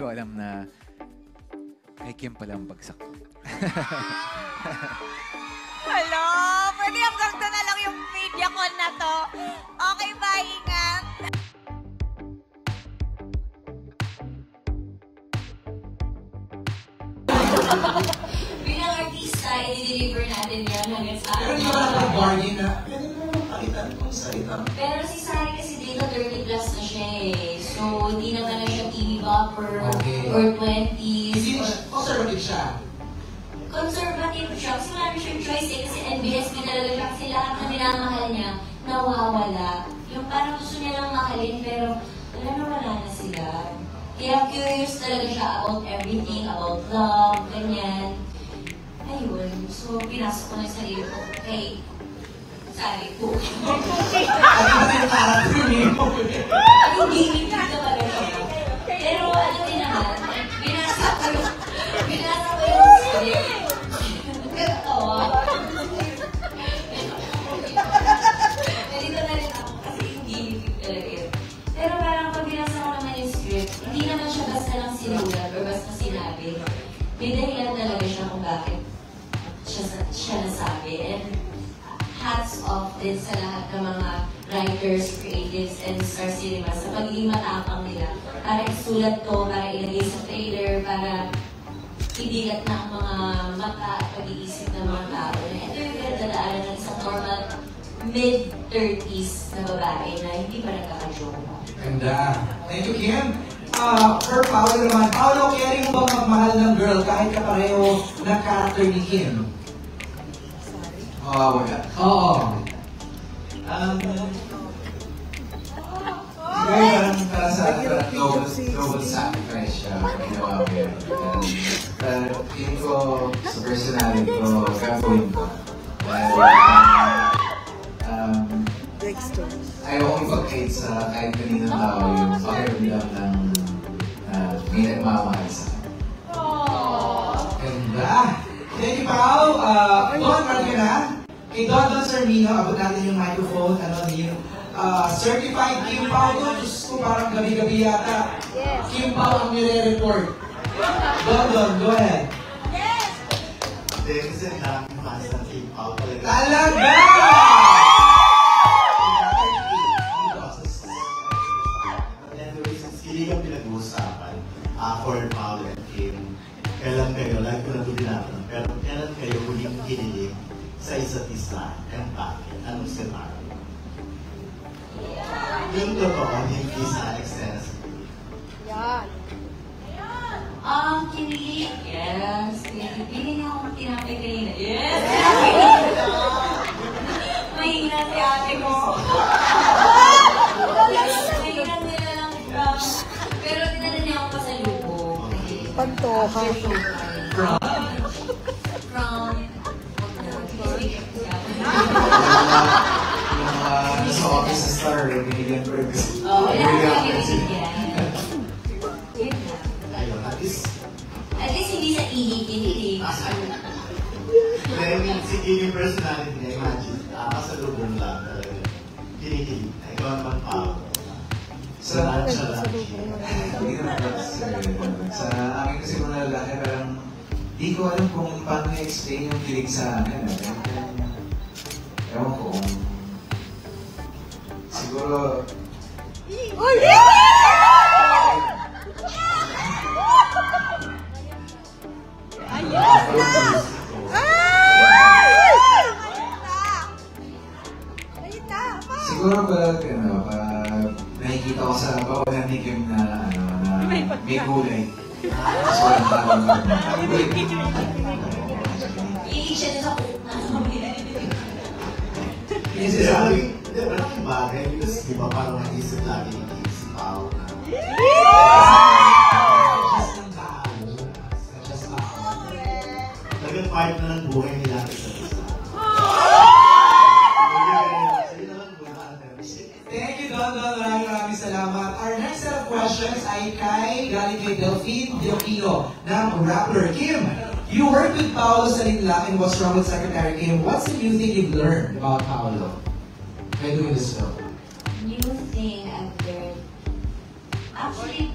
ko alam na kay Kim pala ang bagsak ko. Hello! Pwede hanggang doon na lang yung media call na to. Okay ba, ingat? Bilang artista, i-deliver natin yan hanggang sa Pero hindi ba nag-bargain na, pwede mo naman palitan kung salita. Pero si Sari kasi dito 30 plus na siya eh. So, hindi naman na siya TV bopper or 20s. Hindi mo siya, conservative siya. Conservative siya. Kasi wala na siyang choice eh. Kasi NBSP talaga siya. Kasi lahat na minamahal niya, nawawala. Yung parang gusto niya lang mahalin, pero wala na wala na sila. Kaya curious talaga siya about everything, about love, ganyan. Ayun. So, pinasok ko na yung sarili ko. Kay Sari ko. Ano ba yung character niyo? Ang gaming ka talaga siya. Pero ano din naman, binasa ko yung script. Tawa. Nalito na rin ako kasi yung gaming talaga yun. Pero parang pag binasa ko naman yung script, hindi naman siya basta lang sinulat or basta sinabi. May dahilan talaga siya kung bakit siya nasabi. And hats off din sa lahat ng mga writers, creatives, and Star Cinema sa pagiging matapang nila para isulat to, para ilagay sa trailer, para ibigat na ang mga mata at pag-iisip ng mga tao. Ito yung pinagdadaanan ng isang normal mid-30s na babae na hindi pa nagkaka-joke. Ganda. Thank you, Kim. For Paolo naman, Paolo, kaya mo bang magmahal ng girl kahit kapareho na character ni Kim? Wala. Oo. Siguro parang sa global sacrifice siya ginawa ko yun. Tingin ko sa personality ko, gagawin ko. Ayaw kong ipag-hate sa kahit kaninang tao yung pakiramdam ng may nagmamahal sa akin. Ganda. Thank you, Pao. Don, parang ka na. Kay Don Sarmino, abot natin yung microphone. Certified Kim Pao doon. Diyos ko, parang gabi-gabi yata. Kim Pao ang nire-report. Don, go ahead. Yes! Hindi, kasi namin fans ng Kim Pao talaga. Talaga! And the reasons, hindi yung pinag-uusapan, for Pao and Kim, kailan kayo, like ko na ito tinatanong, pero kailan kayo huling kinilig sa isa't isa and bakit? Anong scenario? Yung totoo, hindi sa eksena. Kinilig. Yes. Bili niya akong tinapay kanina. Yes! Mahina si ate mo. Mahina nila lang. Pero dinala niya ako pa sa lupo. Pantoha. From... Yung nasa office sa Star, binigyan ko rin kasi. Oo, wala ka binigyan. Ayun, At least hindi sa kinilig. I mean, sige yung personality niya, imagine, kasalubong lang talaga. Kinikilig. Ikaw naman Pao. Sa Sa lahat. hindi naman sa amin kasi mga lalaki parang di ko alam kung paano i-explain yung kilig sa amin. Ewan ko kung siguro siguro pag nakikita ko sa bawalan ni Kim na may gulay. So, Iilig siya din sa kuta. Kasi sabi, hindi, malaking bagay. Because, di ba, parang naisip lagi ni Kim si Pao na. Just ng tao. Just ako. Naging part na ng buhay nila sa isa. Thank you, Don. Maraming salamat. Our next set of questions ay galing kay Delphine Diokino ng Rappler. Kim, you worked with Paolo Salinla in What's Wrong with Secretary Kim. What's the new thing you've learned about Paolo by doing this film? New thing I've learned. Actually,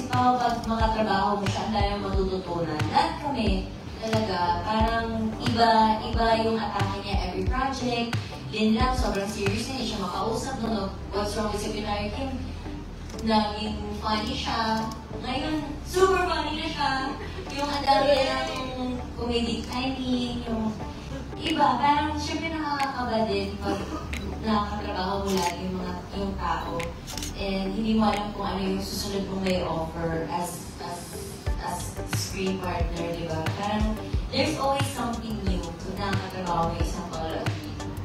Kasi pag makatrabaho mo siya, ang dami matututunan. Lahat kami, talaga, parang iba yung atake niya every project. Linlap, sobrang serious na, hindi siya makausap. No, what's wrong with Secretary Kim? Naging funny siya. Ngayon, super funny na siya. Yung ang dami ng comedic timing, yung iba, parang syempre nakakakaba din pag nakakatrabaho mo lagi yung tao. And hindi mo alam kung ano yung susunod mong may offer as screen partner, di ba? Parang there's always something new kung nakakatrabaho mo isang Paula.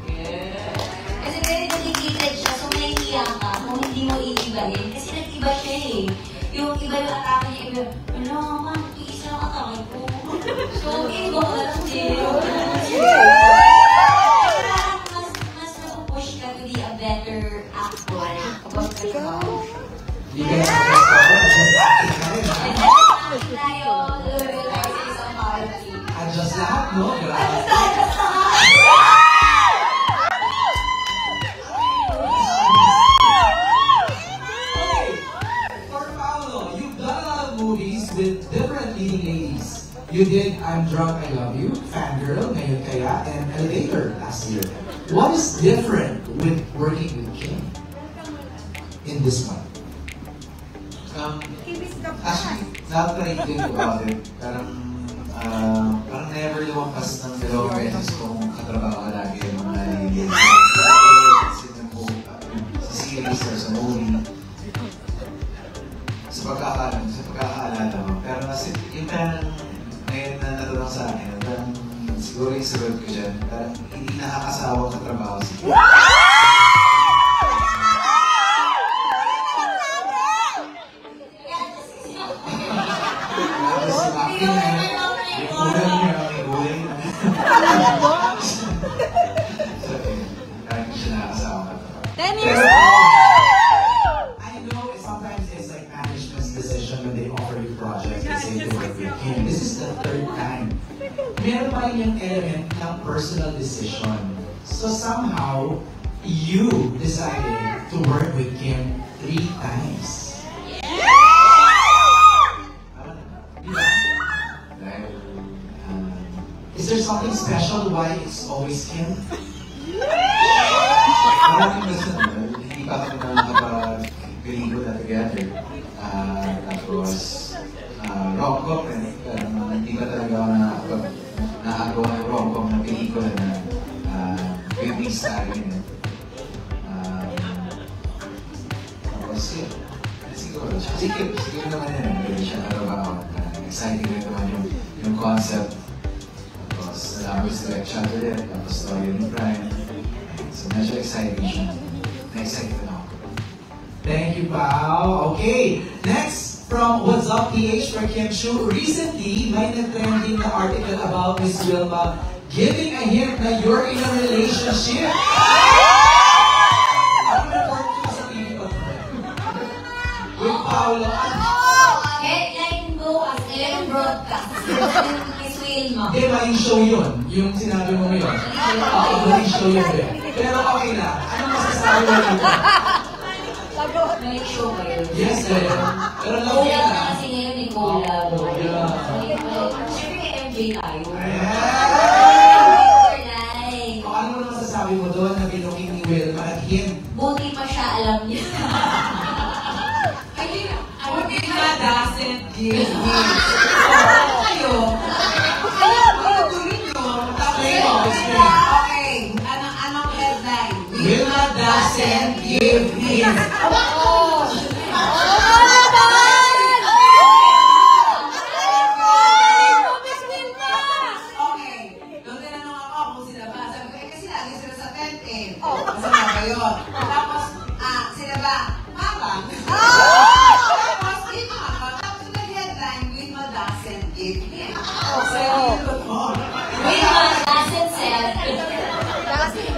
Yeah. Kasi very dedicated siya, so nahihiya ka kung hindi mo iibahin. Kasi nag-iba siya eh. Yung iba yung atake niya, iba, wala ka, iisa ang atake ko. So, iba ka lang din. Mas napupush ka to be a better actor kapag katrabaho. Hindi ka na Tayo, sa isang party. adjust lahat, no? Grabe. For Paolo, you've done a lot of movies with different leading ladies. You did I'm Drunk, I Love You, Fangirl, Ngayon Kaya, and Elevator last year. What is different with working with Kim in this one? Actually, nakaka-rate ko about it. Parang never lumampas ng dalawang beses kung katrabaho ka lagi yung mga ladies. Sa series or sa movie. Sa pagkakaalala mo. Pero yung parang ngayon na natulong sa akin, parang siguro yung sagot ko dyan, parang hindi nakakasawang katrabaho si Kim. I know sometimes it's like management's decision when they offer you projects and say to work with Kim. This is the third time. Meron pa rin yung element ng personal decision. So somehow, you decided to work with Kim 3 times. Is there something special why it's always Kim? Maraming gusto naman, hindi pa kami nakakapag-pelikula together. Tapos, rom-com rin. Hindi pa talaga ako nakagawa ng rom-com na pelikula na building star rin. Tapos, yun. Siguro naman yan. Hindi siya narabaho. Exciting rin naman yung concept. Tapos, alam ko sila Shadow rin. Tapos, story ni Brian. So, medyo exciting siya. Na-excited na ako. Thank you, Pao. Okay, next from What's Up PH for Kim Chu. Recently, may nag-trending na article about Miss Wilma giving a hint na you're in a relationship. Ano report ko sa TV pa? With Paolo. Headline go as in broadcast. Miss Wilma. Di ba yung show yun? Yung sinabi mo ngayon? Yung show yun eh. Pero okay na. Anong masasabi mo dito? May show ba yun? Yes, pero love Collab yun na kasi ngayon may collab. Siyempre may MJ tayo. O ano naman masasabi mo doon na binuking ni Wilma at him? Buti pa siya alam niya. Buti na doesn't give me. Kayo. Okay. Anong headline? Wilma doesn't give him. Okay. Nung tinanong ako kung sila ba, sabi ko, kasi lagi sila sa tent eh. Kasi nga ba yun? Tapos, sila ba? Mabang. Tapos, di mabang. Tapos, nag-headline, Wilma doesn't give him. So, yun mo. Wilma doesn't sell.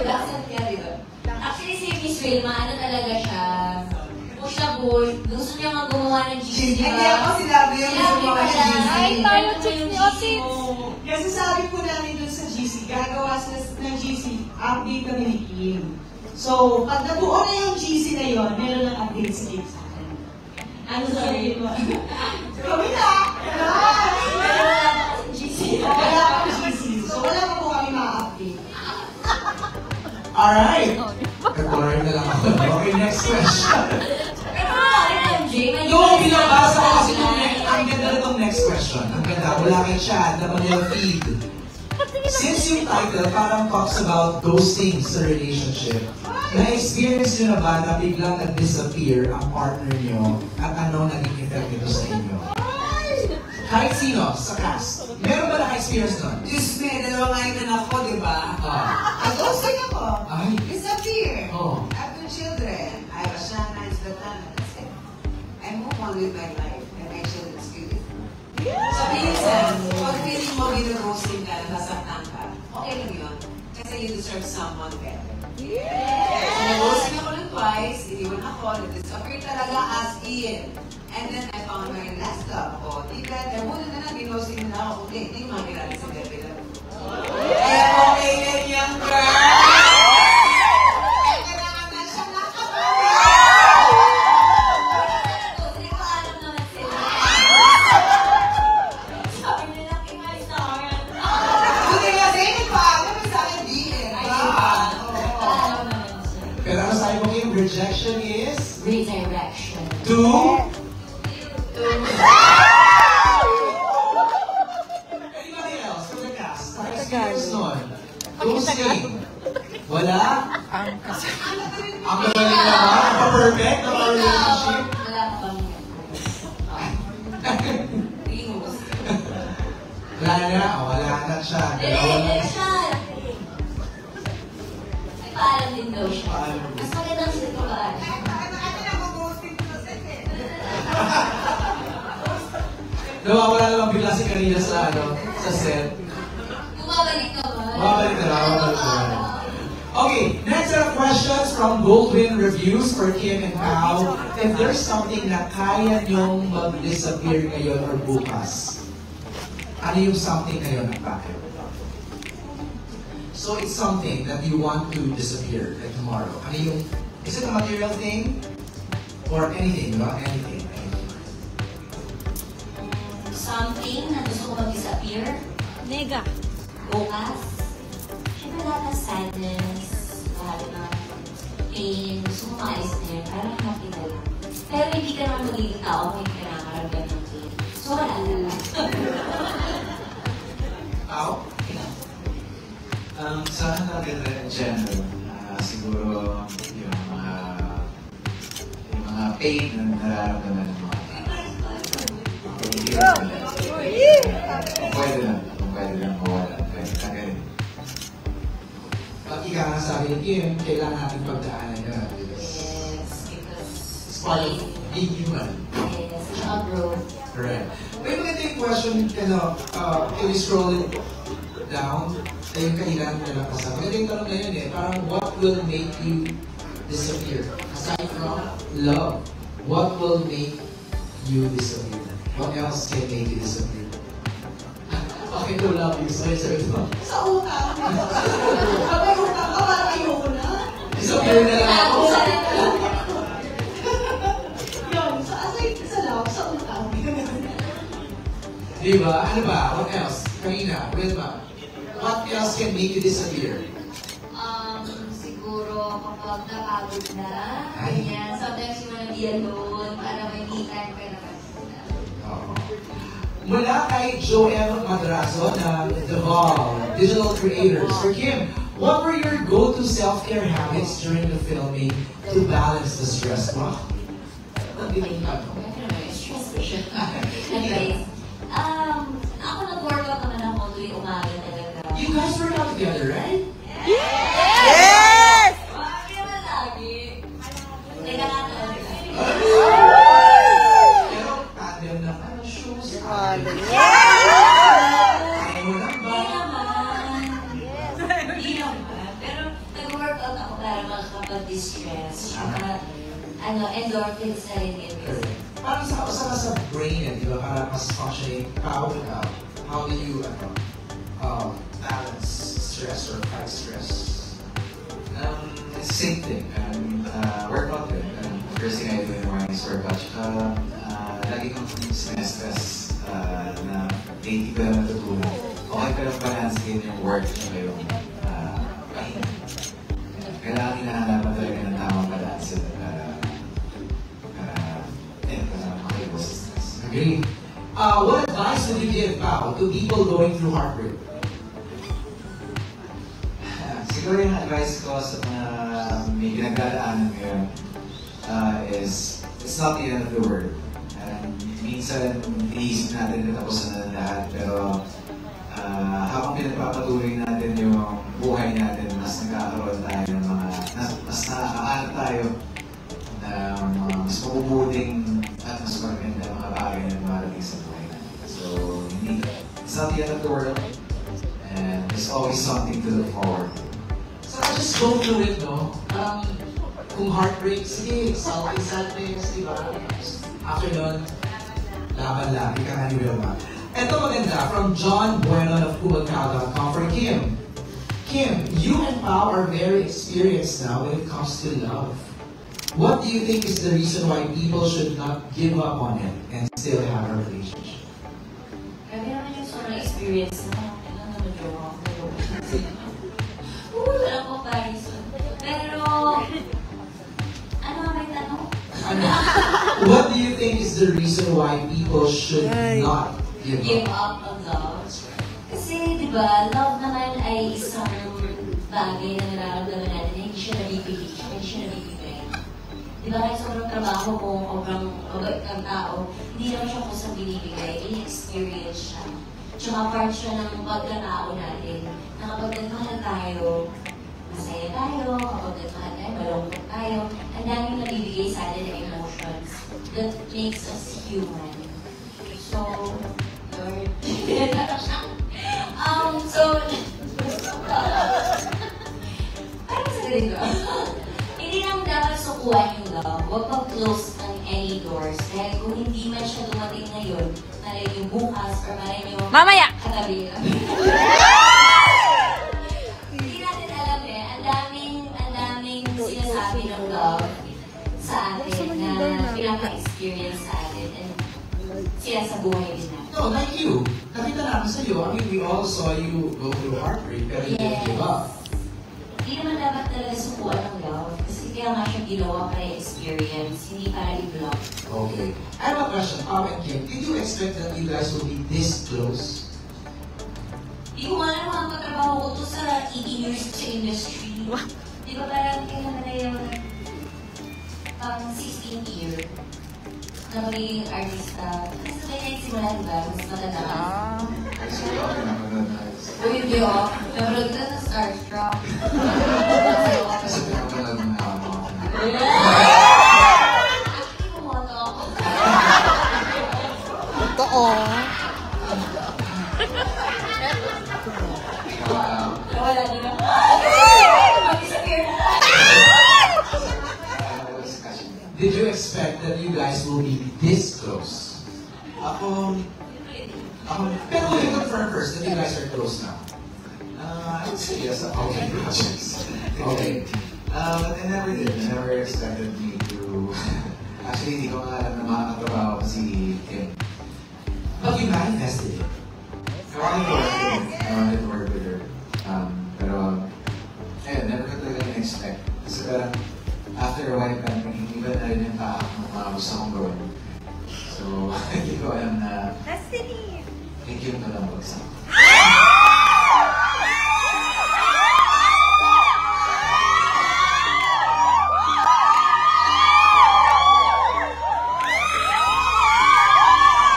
Doesn't care, diba? Actually, si Miss Wilma, ano talaga siya? Push na push. Gusto niya nga gumawa ng GC, diba? Hindi ako sinabi yung gusto mo ng GC. Ay, tayo chicks ni Otis. Kasi sabi po namin dun sa GC, gagawa sila ng GC, update kami ni Kim. So, pag nabuo na yung GC na yon, meron ng update si Kim sa akin. I'm sorry. Kami na! Pero wala pa kasing GC. Wala kami GC. So wala pa po kami ma-update. Alright. Nag-boring na lang ako. Okay, next question. Pero maaari na, MJ. may Yung iba binabasa ko kasi na- ang ganda na itong next question. Ang ganda, wala kay Chad na Manila feed. Since yung title parang talks about ghosting sa relationship, na-experience nyo na ba na biglang nag-disappear ang partner nyo at ano naging effect nito sa inyo? Kahit sino sa cast, meron ba naka-experience nun? Diyos me, dalawa nga yung anak ko, di ba? Nag-ghosting ako. Ay. Disappear. Oh. I have two children. I have Ashana and Zlatana. That's it. I move on with my life and my children's future. So, minsan, pag feeling mo ginag-ghosting ka, nasasaktan ka, okay lang yun. Kasi you deserve someone better. So, nag-ghosting ako ng twice, iniwan ako, nag-disappear talaga as in. And then I found my last love. O, di ba, muna na lang, ghosting na ako. Hindi yung mga ginagawa sa bebe lang. Kaya okay yan yung girl! Kailangan na siya nakapagod! Hindi ko alam naman sila. Sabi nila, Kimay sa akin. Buti kasi, nagpaalam mo sa akin, di eh. Ay, Diba? diba? Oo. Alam naman siya. Pero ano sabi mo Kim, rejection is? Redirection. To? Anybody else from the cast? Naka-experience nun? Ghosting? Wala? Ang magaling naman? Ang pa-perfect na relationship? Wala ka bang Ringos. Wala na, wala na siya. Dalawa na. May paalam din daw siya. Paalam. Mas magandang sila paalam. Nawawala naman bigla si Karina sa sa set. Bumabalik naman. Bumabalik na lang. Okay, next set of questions from Goldwyn Reviews for Kim and Pao. If there's something na kaya nyong mag-disappear ngayon or bukas, ano yung something ngayon at bakit? So it's something that you want to disappear like tomorrow. Ano yung, is it a material thing? Or anything, no? Anything. Something na gusto ko mag-disappear. Nega. Bukas. Siyempre lahat ng sadness, lahat ng pain, gusto ko maalis na yun. Parang happy na lang. Pero hindi ka naman magiging tao kung hindi ka nakakaragyan ng pain. So wala na lang. Pao? Sa akin natin in general, siguro yung mga pain na nararamdaman ng mga kung pwede lang mawala, pwede kagaling. Pag ika nga sabi ni Kim, kailangan natin pagdaanan yun. Yes, because It's part of being human. yes, tsaka growth. Correct. May maganda yung question, can we scroll it down? Ay yung kanina na napasa. Maganda yung tanong na yun eh, parang what will make you disappear? Aside from love, what will make you disappear? What else can make you disappear? Okay, to love you. Sorry. Sa utang. Kapag utang ka, parang ayoko na. Disappear na lang ako. Yun, aside sa love, sa utang. Diba? Ano ba? What else? Karina, Wilma. What else can make you disappear? Siguro kapag napagod na, Ay. ganyan. Sometimes you wanna be alone, para may me time ka naman. Mula kay Joel Madrazo ng The Hall, Digital Creators. For Kim, what were your go-to self-care habits during the filming to balance the stress? Wow. Stress ko siya. Anyways, ako nag-workout naman ako tuwing umaga talaga. You guys were out together, right? Yes! Bakit naman lagi? Teka nga to. Pero tandem na shoes. Yes! Ayaw lang ba? Hindi naman. Hindi naman. Pero nag-workout ako para makakapag-distress. Saka, endorphins na rin yun. Parang sa brain yan, di ba? Para mas functioning. How do you balance stress or fight stress? it's the same thing. Workout yun. First thing I do in the morning is workout. Tsaka, lagi kong sinestress na daily ko lang natutulog. Okay ka lang balance din yung work tsaka yung pahinga. Kailangan hinahanapan talaga ng tamang balance para makaiwas sa stress. Agree. What advice would you give, Pao, to people going through heartbreak? Siguro yung advice ko sa mga may pinagdadaanan ngayon is it's not the end of the world. Minsan, iniisip natin na tapos na lahat, pero habang pinagpapatuloy natin yung buhay natin, mas nagkakaroon tayo ng mga, mas nakakaano tayo ng mga mas mabubuting at mas maganda mga bagay na dumarating sa buhay natin. So, it's not the end of the world, and there's always something to look forward to. So I just go through it, no? Kung heartbreak, sige, sadness, di ba? After nun, laban lang, ika nga ni Wilma. Ito maganda, from John Bueno of Kubancao.com for Kim. Kim, you and Pao are very experienced now when it comes to love. What do you think is the reason why people should not give up on it and still have a relationship? Grabe naman yung sobrang experience na kailan naman yung wala ko comparison. Pero, ano may tanong? What do you think is the reason why people should not give Give up? up on love. Kasi, di ba, love naman ay isang bagay na nararamdaman natin na hindi siya nabibigay, hindi siya nabibigay. Di ba, kahit sobrang trabaho mo, sobrang mabait kang tao, hindi naman siya kusang binibigay, in-experience siya. Tsaka part siya ng pagkatao natin, na kapag nagmahal tayo, masaya tayo, kapag nagmahal tayo, malungkot tayo, ang daming nabibigay sa atin na emotions that makes us human. So, Lord, parang sa ganito, hindi lang dapat sukuhan yung love, huwag mag-close ng any doors, dahil kung hindi man siya dumating ngayon, malay yung bukas, or malay yung Mamaya! katabi. Hindi natin alam ang daming sinasabi ng love sa atin na pinaka-experience sa atin and siya sa buhay din natin. No, like you. Nakita namin sa iyo. I mean, we all saw you go through heartbreak, pero you didn't give up. Hindi naman dapat talaga sukuan ng love kasi kaya nga siya ginawa para experience, hindi para i-block. Okay. I have a question, Pao and Kim. Did you expect that you guys would be this close? Di ko nga alam ang katrabaho ko to sa 18 years sa industry. Di ba parang kailan na yung 16th year na magiging artista. Kasi sa kanya yung simula, diba? Mas matanda ka. Actually, okay naman na tayo. O hindi ako. Nabrag ka sa Starstruck. Kasi pinapanood mo na ako. Actually, pumoto ako. Totoo. Nawala din ako. Mag-disappear na. Did you expect that you guys will be this close? Pero will you confirm first that you guys are close now? I would say yes. Okay. Okay. But I never did. I never expected me to... Actually, hindi ko nga alam na makakatrabaho ko si Kim. But you manifested it. I wanted to work with her. Pero, ayun, never ko talaga na-expect. Kasi parang, after a while, parang naging iba na rin yung taak ng mga gusto kong gawin. So, hindi ko alam na... Destiny! Thank you na lang bagsak.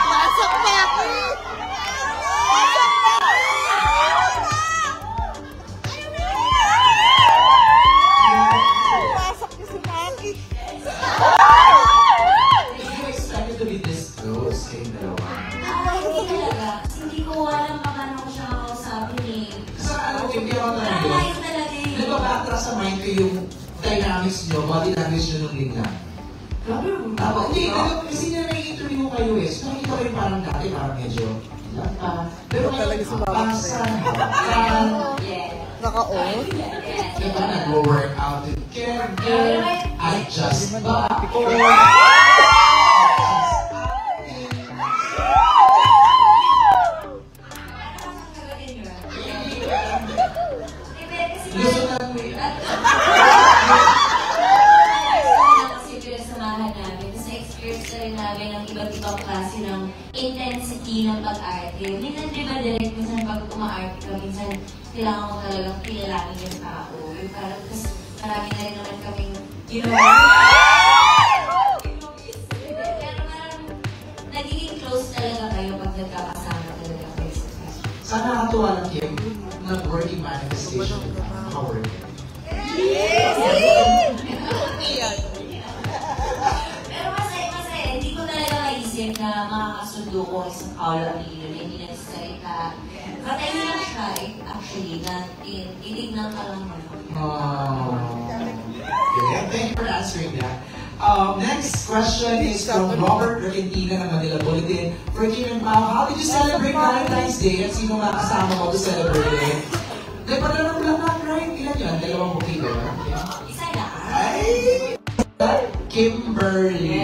Pasok na! Pasok niyo si Maki. Did you expect it to be this close kayong dalawa? Hindi talaga. Hindi ko alam pa paano ko siya makausapin eh. Sa ano, Kim, kaya ako Parang talaga. layo talaga eh. Nagbabacktrack sa mind ko yung dynamics nyo, body language nyo nung linglang. Tapos, hindi, kasi nyo na-interview kayo eh. So, nakita ko yung parang dati, parang medyo lang pa. Pero ngayon, Talaga si Mama. parang Yeah. Naka-on? Diba, nag-workout din Kim. At just ba? Gusto na mo Kasi pinasamahan namin, kasi experience na rin namin ang iba't ibang klase ng intensity ng pag-arte. Minsan, di ba, direct, minsan pag uma-arte ka, minsan kailangan mo talagang kilalanin yung tao. Yung parang, kasi marami na rin naman kaming, you know, pero parang nagiging close talaga kayo pag nagkakasama talaga kayo sa class. Sana nakatuwa lang, Kim, nag-working manifestation. Naka-work. Pero masaya, hindi ko talaga maisip na makakasundo ko sa Paolo Abilio na hindi nagsasalita. Patay lang siya, actually, na tinignan ka lang mo. Yeah, thank you for answering that. Next question is from Robert Regentina ng Manila Bulletin. For Kim and Pao, how did you celebrate Valentine's Day at sino mga kasama mo to celebrate it? Padala mo lang, right? Ilan yun? Dalawang bukid, ba? Isa na. Ay! Kimberly.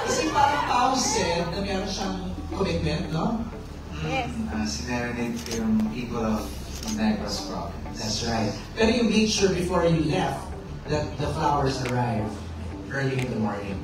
Kasi parang Pao said na meron siyang commitment, no? Yes. Sinerenade ko yung people of Negros Province. That's right. Pero you made sure before you left that the flowers arrive early in the morning.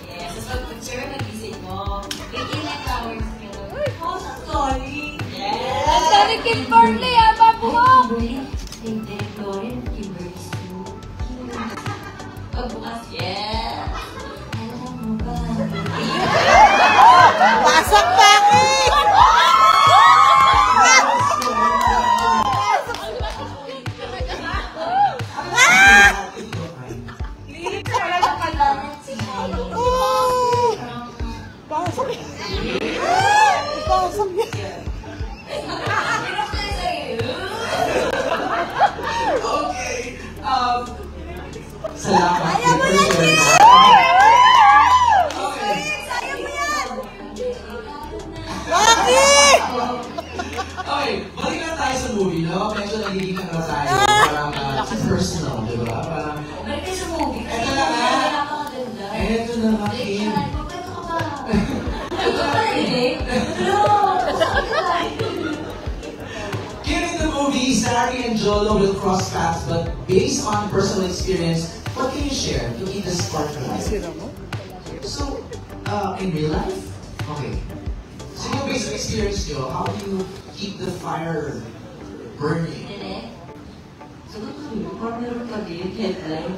Yes, so pag-picture, nag-isip mo. Bigyan ng flowers ka lang. Oh, sorry. Yes. Ang dami Kimberly, pabuhok! Kimberly, Derek Lauren, Kimberly's too. Pagbukas, yes. Alam mo ba? Pasok bakit? Paglalat si Kylie. Pasok. Pasok. Okay. Salamat. Ayaw mo yan, Okay. Sayang mo yan! Bakit? Okay, balik na tayo sa movie, no? Medyo nagiging ano tayo, parang personal, di ba? Parang, Balik kayo sa movie. Eto na nga. Napakaganda. eto na nga, Kim. Magkwento ka ba? Ito ka na, Direk? No! Kim in the movie, Sari and Jolo will cross paths, but based on personal experience, what can you share to keep the spark alive? So, in real life? Okay. So yung basic experience nyo, how do you keep the fire burning? Direk? Sagot ko yun. Parang meron ka din, headline.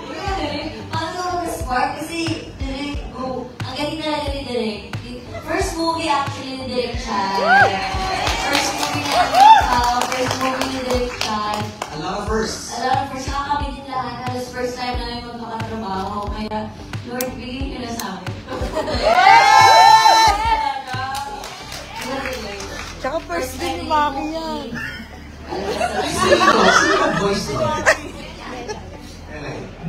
Kaya Direk, paano ka mag-spark? Kasi, Direk, go. Ang galing talaga ni Direk. First movie actually ni Direk Chan. First movie ni Direk Chan. A lot of firsts. Alam, first time kami din lahat. Halos first time namin magkakatrabaho. Kaya, Lord, bigyan nyo na sa amin. Tsaka first din ni Maki yan. Sino ang voice mo?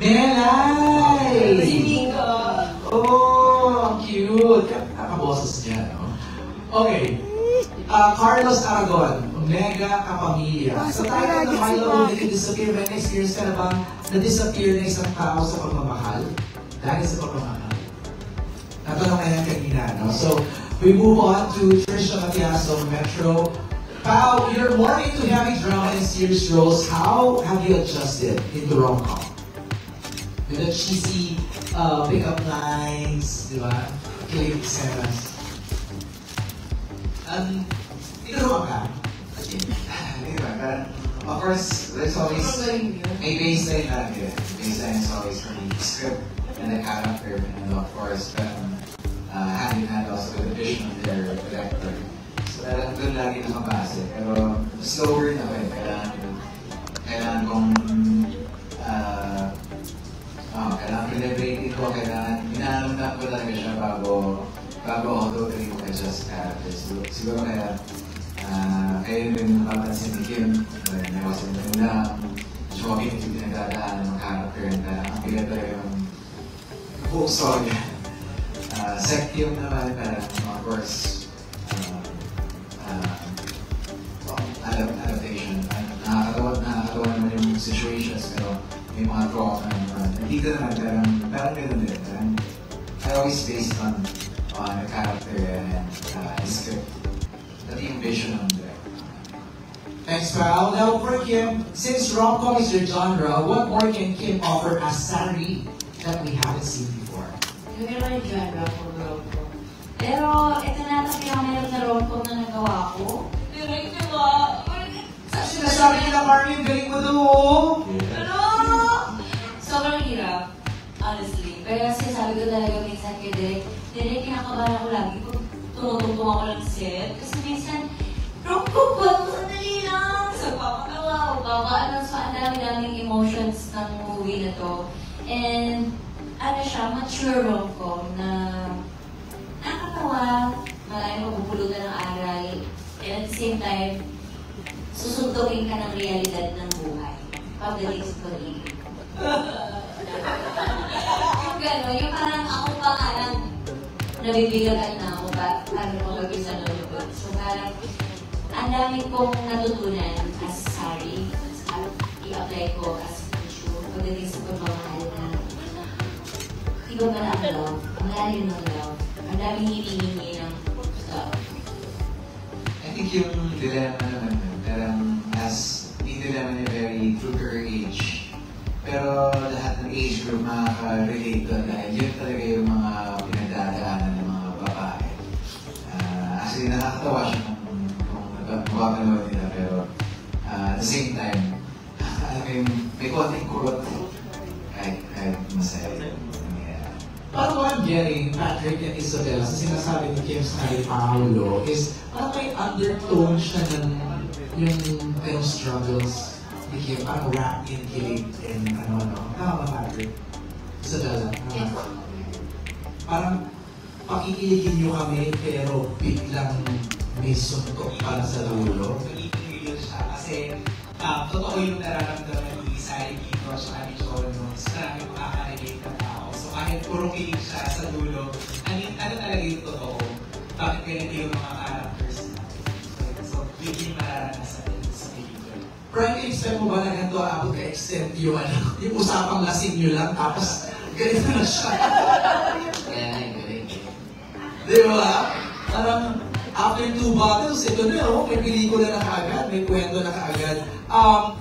Melay! Si Nico. Oh, ang cute. Kakaboses niya, no? Okay. Carlos Aragon, Mega Kapamilya. Sa tayo ng Milo, na disappear, may na-experience ka na bang na-disappear na isang tao sa pagmamahal? Dahil sa pagmamahal. Natanong na yan kanina, no? So, we move on to Trisha Matiaso, Metro. Pao, you're more into heavy drama and serious roles. How have you adjusted into rom-com? With the cheesy pick-up lines, di ba? Killing scenes. Tinuro ka? Of course, there's always may baseline natin. Baseline is always from the script and the character, and of course, hand in hand also with the vision of their director. So, doon lagi nakabase. Pero, slower na rin. Kailangan kong kailangan pinag-rating ko, kailangan inaanong ko talaga siya bago bago ako totally mag-adjust characters. Siguro kaya kayo rin napapansin ni Kim, nawasan na lang, shocking yung pinagdadaanan ng character na ang bigat talaga ng buong story. Second naman, parang of course, adaptation. Nakakatawa naman yung situations, pero may mga trauma naman. Hindi ka naman, parang gano'n din. I always based on the character and the script. Pati yung vision ng director. Thanks, pal. Now for Kim, since rom-com is your genre, what more can Kim offer as Sari that we haven't seen before? Yung naman yung genre ko, rom-com. Pero, ito na ito pinakamayroon na rom-com na nagawa ko. Pero, diba? Sinasabi nila, Marnie, yung galing mo doon. Pero, sobrang hirap, honestly. Pero kasi sabi ko talaga minsan kay Direk, kinakabahan ako lagi kung tumutungtong ako lang set. Kasi minsan, rom-com ba? Sandali lang. So, papatawa ako. So, ang dami-daming emotions ng movie na to. And, ano siya, mature rom-com na nakakatawa, maraming mabubulutan ng aral. And at the same time, susuntukin ka ng realidad ng buhay. Pagdating sa pag-ibig. Yung gano'n, yung parang ako pa parang nabibigatan na ako paano ko gagawin sa lulubot. So parang ang dami kong natutunan as Sari, i-apply ko as issue pagdating sa pagmamahal na iba ba na ang love, ang lalim ng love, ang daming hinihingi ng love. I think yung dilemma naman, parang yung dilemma niya very true to her age. Pero lahat ng age group makaka-relate doon dahil yun talaga yung mga pinagdadaanan ng mga babae. Actually, nakakatawa siya kung mapapanood nila, pero at the same time, may konting kurot kahit masaya. Parang what I'm getting, Patrick and Isabella, sa sinasabi ni Kim sa kay Paolo, is parang may undertone siya ng yung struggles ni Kim, parang rap in kilig and ano-ano. Tama ba, Patrick? Isabella? Parang pakikiligin niyo kami, pero biglang may suntok para sa dulo. Nagiging siya kasi totoo yung nararamdaman ni Sari dito sa ni Chonos. Marami makaka-relate na tao. So kahit puro kilig siya sa dulo, ano talaga yung totoo? Bakit ganito yung mga characters natin? So biglang mararanasan din sa pelikula. Frank, expect mo ba na ganito abot ka-extend yung usapang lasing nyo lang, tapos ganito na siya? Di ba? Parang after 2 bottles, ito na, may pelikula na kaagad, may kwento na kaagad.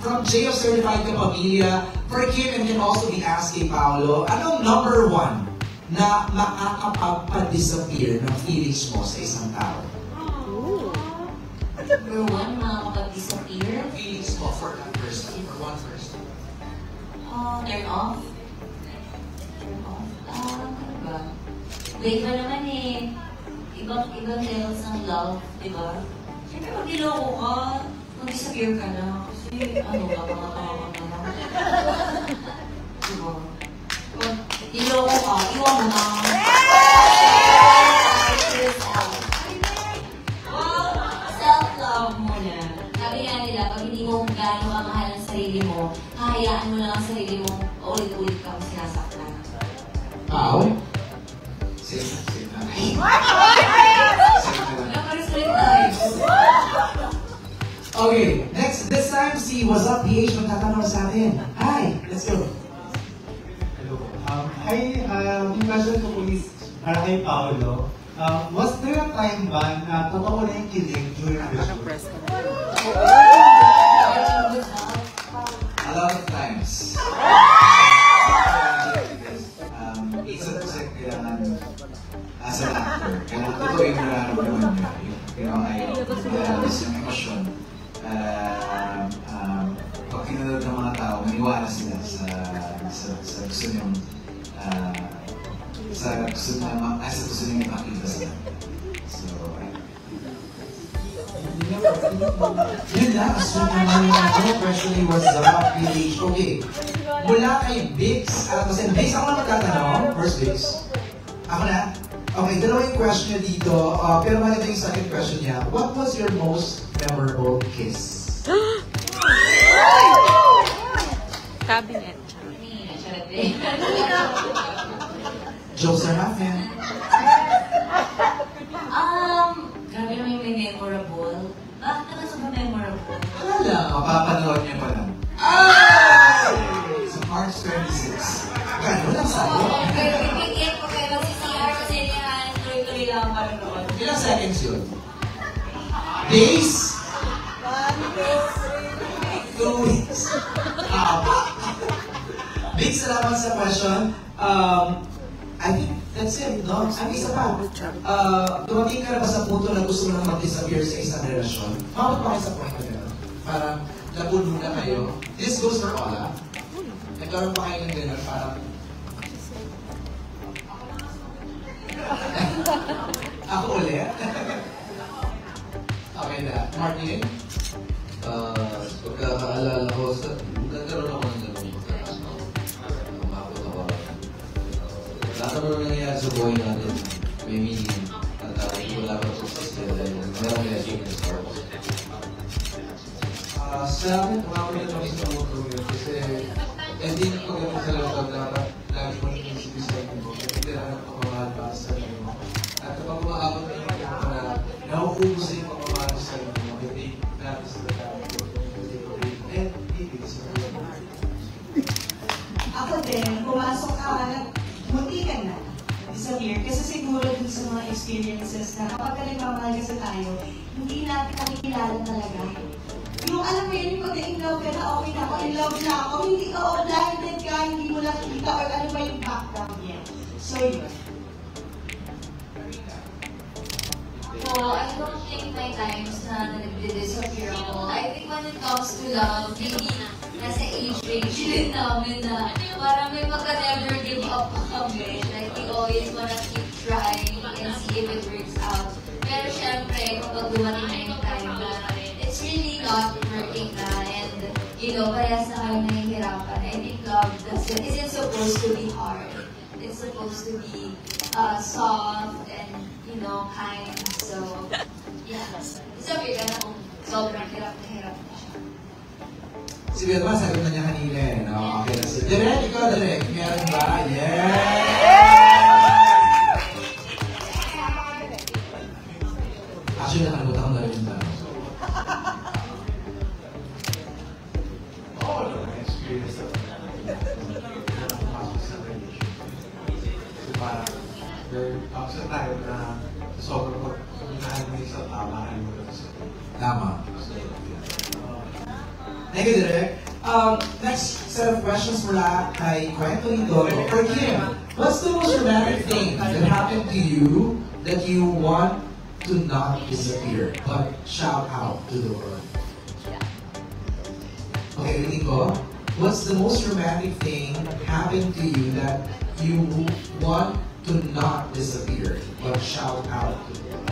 From J of Certified Kapamilya, for Kim and can also be asked kay Paolo, anong number 1 na makakapagpa-disappear ng feelings mo sa isang tao? Number 1, makakapag-disappear. Feelings mo for that person, for one person. Turn off. Turn off. Ano ba? Wait ba naman eh. Ibang levels ng love, di ba? Siyempre, pag niloko ka, mag-disappear ka na. Kasi, ano ka, mga tao ka na. Di ba? Pag niloko ka, iwan mo na. Self-love muna. Sabi nga nila, pag hindi mo gaano kamahal ang sarili mo, hahayaan mo lang ang sarili mo, ulit-ulit kang sinasaktan. Pao? Safe na. Okay, next, this time si What's Up PH magtatanong sa atin. Hi, let's go. Hello. Hi, yung question ko po is para kay Paolo. Was there a time ba na totoo na yung kilig during the shoot? A lot of times. Isa kailangan as an actor, kailangan totoo yung nararamdaman niya. Yung lalabas yung emosyon. Pag kinunod ng mga tao, maniwala sila sa gusto niyong sa gusto niyong makita sila. So, Yun na, so naman yung question ni What's Up PH. Okay, mula kay Bix, kasi Bix ako na magtatanong. First Bix. Ako na. Okay, dalawa yung question niya dito. Pero maganda yung second question niya. What was your most memorable kiss? Cabinet. Jokes are half, man. Grabe naman yung may memorable. Bakit naman sa memorable? Wala lang. Mapapanood niya pa lang. Ay! Sa March 26. Gano'n lang sa'yo. Pero ipigyan ko kayo mag-CR kasi tuloy-tuloy lang ang panonood. Ilang seconds yun? Days? 2 weeks. Big salamat sa question. I think that's it, no? Ang isa pa, dumating ka na ba sa punto na gusto mo na mag-disappear sa isang relasyon? Mabot ba kayo sa point na gano'n? Parang napuno na kayo. This goes for all, ah. Nagkaroon pa kayo ng gano'n, parang... Ako ulit? Okay na. Martin? Pagkakaalala ko, nagkaroon ako ng ganun pagkakasama. Umabot ako. Lahat naman nangyayari sa buhay natin. May meaning. At wala pa ito sa sila dahil merong lesson in start. Sa akin, umabot na kami sa motor yun. Kasi, hindi na ko ganun sa laptop dapat lagi mo nang isipin sa inyo. Hindi na pagmamahal para sa inyo. At kapag umaabot na yung mga na nauubos na yung pagmamahal sa inyo, hindi natin sila dapat. Ako din, pumasok ka, munti ka na. Disappear. Kasi siguro dun sa mga experiences na kapag ka nagmamahal kasi tayo, hindi natin nakikilala talaga. Yung alam mo yun, yung pag-in-love ka na, okay na ako, in love na ako, hindi ka blinded ka, hindi mo nakikita or ano ba yung background niya. So yun. So, I don't think may times na nag-disappear ako. I think when it comes to love, maybe nasa age range din namin na parang may magka-never give up kami. Like, we always wanna keep trying and see if it works out. Pero syempre, kapag dumating na yung time na it's really not working na and, you know, parehas na kayo nahihirapan. I think love isn't supposed to be hard. It's supposed to be soft and, you know, kind. So, yeah. Sabi ka na kung sobrang hirap na siya. Si Belma, sagot na niya kanina eh. No? Okay na si Direk, ikaw Direk. Meron ba? Yeah! Actually, nakalimutan ko na rin yung tanong. Oo, na-experience ako na pumasok sa relationship. Kasi parang, sa tayo na sobrang pag-unahan mo sa tama, mo na sa Tama. So, Thank you, Direk. Next set of questions mula kay Kwento Lindoro. For Kim, what's the most romantic thing that happened to you that you want to not disappear, but shout out to the world? Okay, ulitin ko. What's the most romantic thing happened to you that you want to not disappear, but shout out to the world?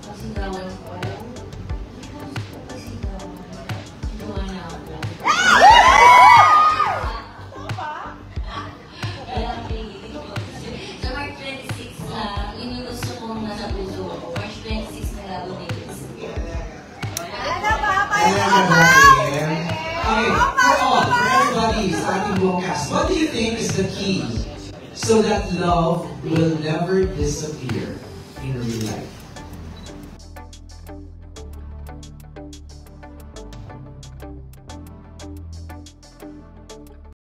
Pasigawan ko. So, March 26, inugusto kong nasa puso ko. March 26 na labo nila. Okay, for everybody sa ating buong cast, what do you think is the key so that love will never disappear in real life?